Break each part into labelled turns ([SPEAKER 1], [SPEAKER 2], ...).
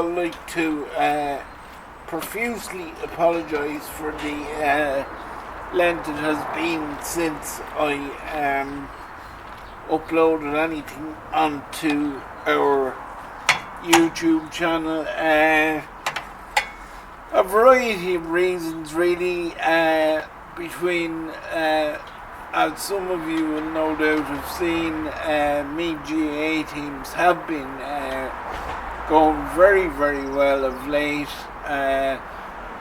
[SPEAKER 1] all like to profusely apologise for the length it has been since I uploaded anything onto our YouTube channel. A variety of reasons, really, between, as some of you will no doubt have seen, me GAA teams have been going very, very well of late.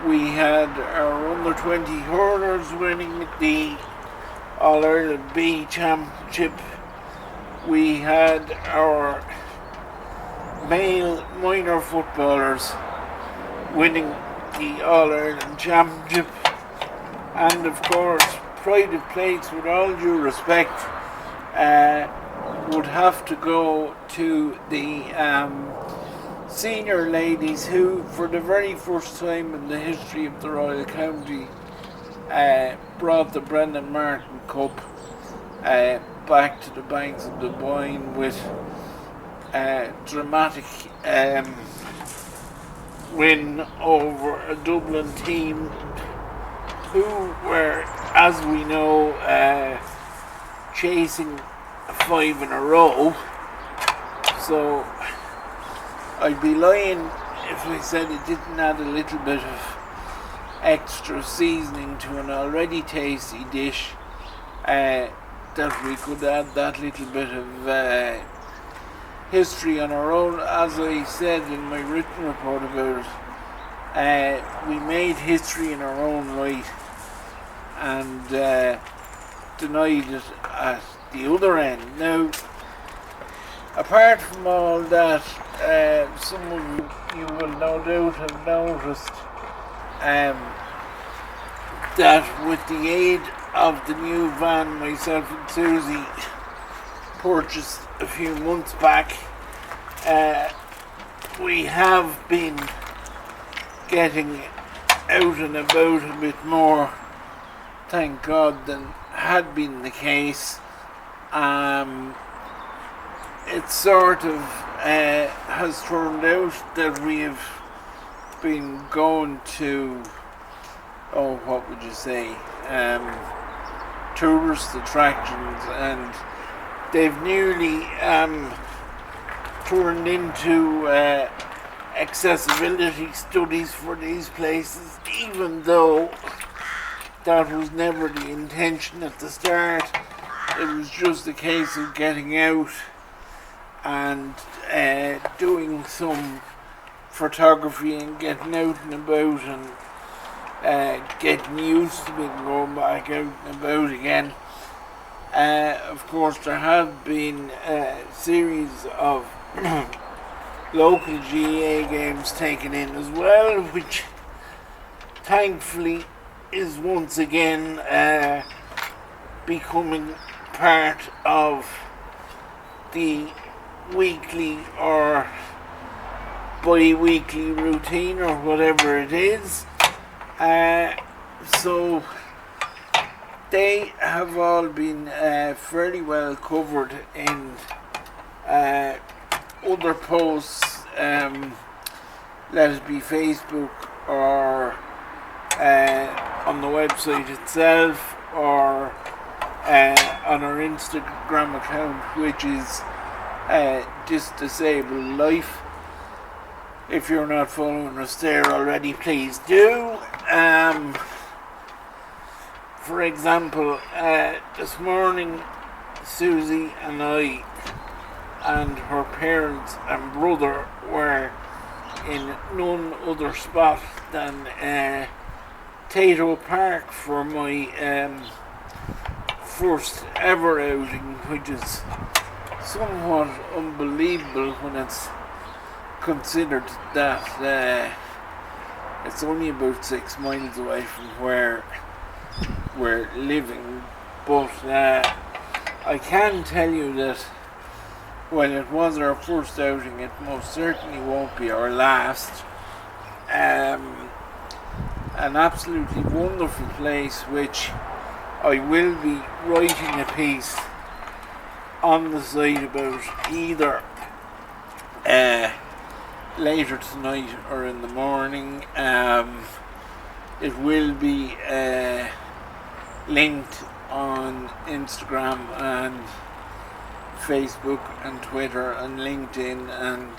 [SPEAKER 1] We had our under 20 hurlers winning the All-Ireland B Championship. We had our male minor footballers winning the All-Ireland Championship, and of course pride of place, with all due respect, would have to go to the senior ladies who, for the very first time in the history of the Royal County, brought the Brendan Martin Cup back to the banks of the Boyne with a dramatic win over a Dublin team who were, as we know, chasing 5 in a row. So I'd be lying if I said it didn't add a little bit of extra seasoning to an already tasty dish, that we could add that little bit of history on our own. As I said in my written report about it, we made history in our own right and denied it at the other end. Now, apart from all that, some of you will no doubt have noticed that with the aid of the new van myself and Susie purchased a few months back, we have been getting out and about a bit more, thank God, than had been the case. It sort of has turned out that we have been going to, what would you say, tourist attractions, and they've nearly turned into accessibility studies for these places, even though that was never the intention at the start. It was just a case of getting out and doing some photography and getting out and about and getting used to being going back out and about again. Of course, there have been a series of local GAA games taken in as well, which thankfully is once again becoming part of the weekly or bi-weekly routine, or whatever it is. So they have all been fairly well covered in other posts, let it be Facebook or on the website itself, or on our Instagram account, which is This Disabled Life. If you're not following us there already, please do. For example, this morning Susie and I and her parents and brother were in none other spot than Tato Park for my first ever outing, which is somewhat unbelievable when it's considered that it's only about 6 miles away from where we're living. But I can tell you that while it was our first outing, it most certainly won't be our last. An absolutely wonderful place, which I will be writing a piece on the site about, either later tonight or in the morning. It will be linked on Instagram and Facebook and Twitter and LinkedIn and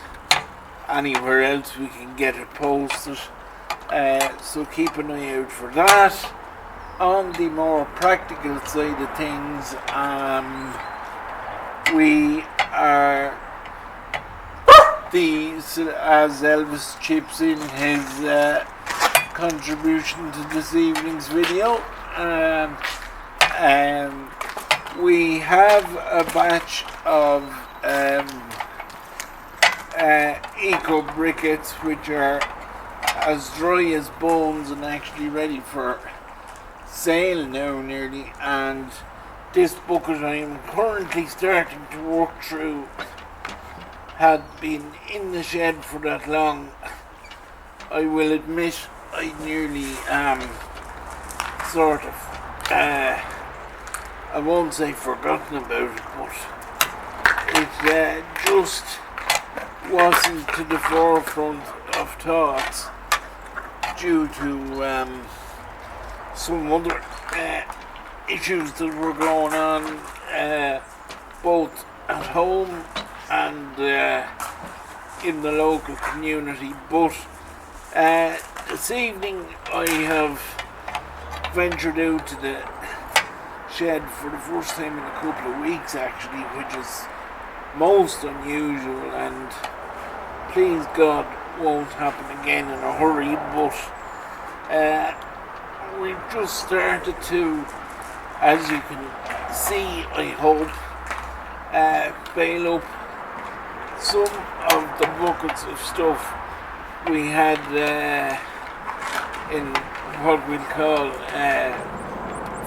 [SPEAKER 1] anywhere else we can get it posted. So keep an eye out for that. On the more practical side of things, we are as Elvis chips in his contribution to this evening's video. We have a batch of Eco Briquettes which are as dry as bones and actually ready for sale now nearly, and this bucket I am currently starting to work through had been in the shed for that long. I will admit I nearly sort of I won't say forgotten about it, but it just wasn't to the forefront of thoughts due to some other issues that were going on both at home and in the local community. But this evening I have ventured out to the shed for the first time in a couple of weeks actually, which is most unusual and please God won't happen again in a hurry. But we've just started to, as you can see, I hope, bail up some of the buckets of stuff we had in what we'll call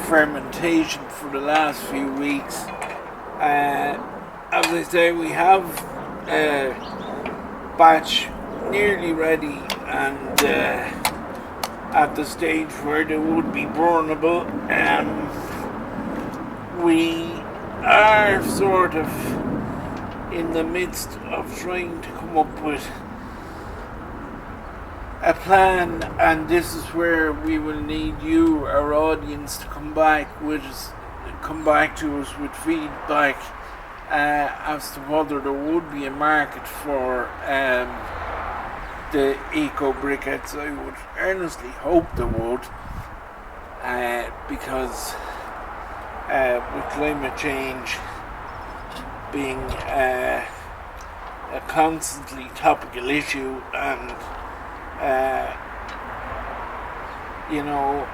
[SPEAKER 1] fermentation for the last few weeks. As I say, we have a batch nearly ready and at the stage where they would be burnable. We are sort of in the midst of trying to come up with a plan, and this is where we will need you, our audience, to come back to us with feedback as to whether there would be a market for the Eco Briquettes. I would earnestly hope there would, because with climate change being a constantly topical issue, and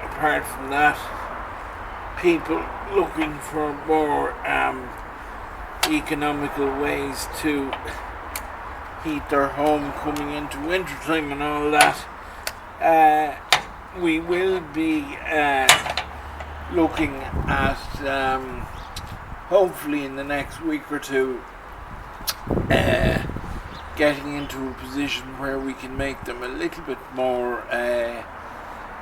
[SPEAKER 1] apart from that, people looking for more economical ways to heat their home coming into winter time and all that, we will be looking at hopefully in the next week or two getting into a position where we can make them a little bit more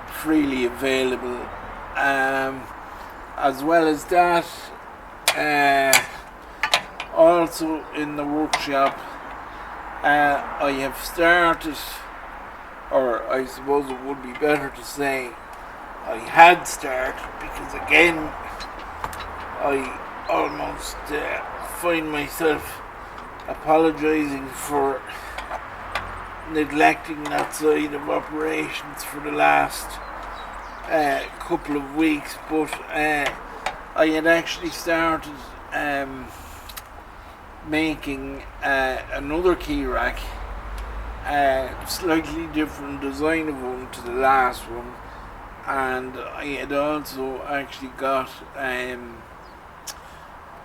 [SPEAKER 1] freely available. As well as that, also in the workshop, I have started, or I suppose it would be better to say I had started, because again I almost find myself apologising for neglecting that side of operations for the last couple of weeks, but I had actually started making another key rack, slightly different design of one to the last one, and I had also actually got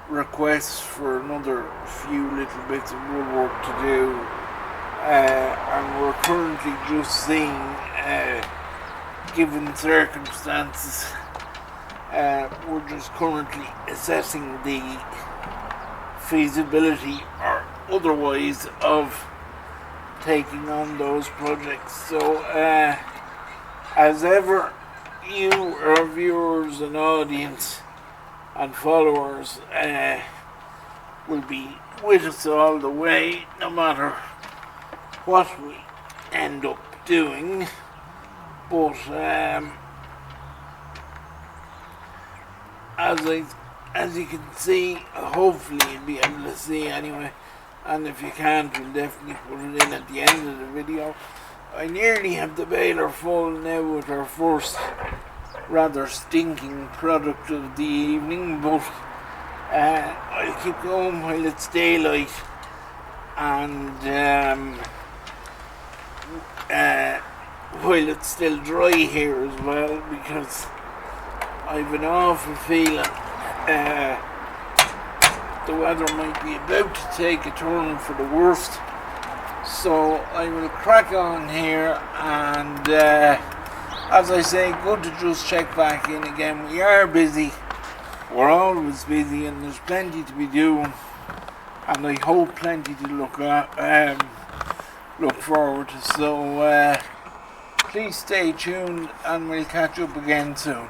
[SPEAKER 1] requests for another few little bits of woodwork to do, and we're currently just seeing, given circumstances, we're just currently assessing the feasibility or otherwise of taking on those projects. So as ever, you, our viewers and audience and followers, will be with us all the way, no matter what we end up doing, but as you can see, hopefully you'll be able to see anyway, and if you can't, we'll definitely put it in at the end of the video. I nearly have the baler full now with our first rather stinking product of the evening, but I'll keep going while it's daylight, and while it's still dry here as well, because I've an awful feeling the weather might be about to take a turn for the worst. So I will crack on here, and as I say, good to just check back in again. We are busy, we're always busy, and there's plenty to be doing, and I hope plenty to look forward to. So please stay tuned, and we'll catch up again soon.